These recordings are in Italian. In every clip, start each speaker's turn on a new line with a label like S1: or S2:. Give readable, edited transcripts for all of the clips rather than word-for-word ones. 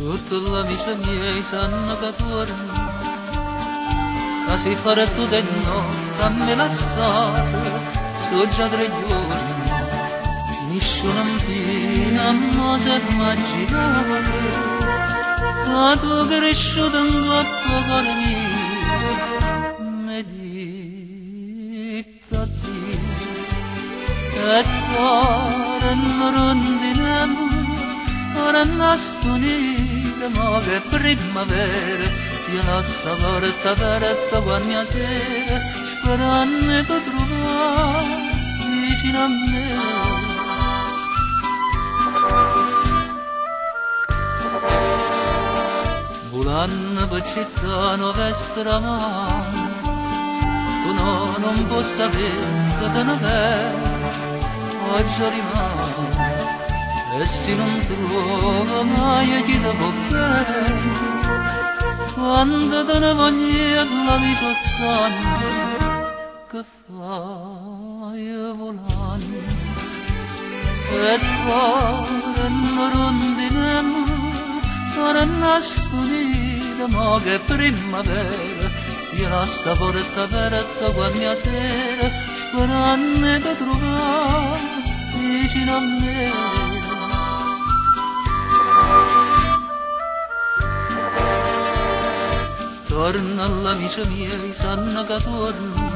S1: Tutti gli amici miei sanno che torno, che si farà tutto e no, che me lasciate, so già 3 giorni, nessuno impina, ma si immaginava, che tu cresciuto in coppa con me, mi ditta a te, e cuore non rondinemo, ora nasce unita, ma che primavera, io la porta aperta quando sera, sperando di trovare vicino a me. Volando per città nuove stramane, tu non puoi sapere che te ne vai, oggi rimane. E se non trovo mai chi ti può bene, quando te ne voglio la vita sanno, che fai volando? E cuore non rondinemo, ora nasce unita, ma che primavera, io la porta aperta quando sera, sperando di trovare vicino a me. Torna all'amici miei, sanno che torno,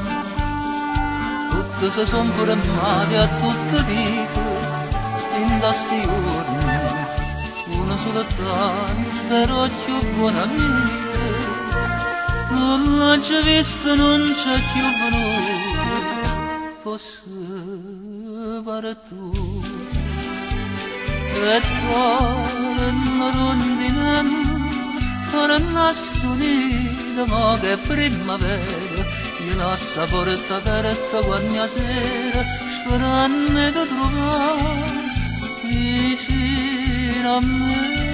S1: tutti si sono fermati a tutti dico, in questi giorni, uno soltanto, però più buona amica, non l'ho già visto, non c'è più venuto, fosse per tu, e cuore non rondinemo, ora nasce unita, ma che primavera, io la porta aperta quando sera, sperando di trovare vicino a me.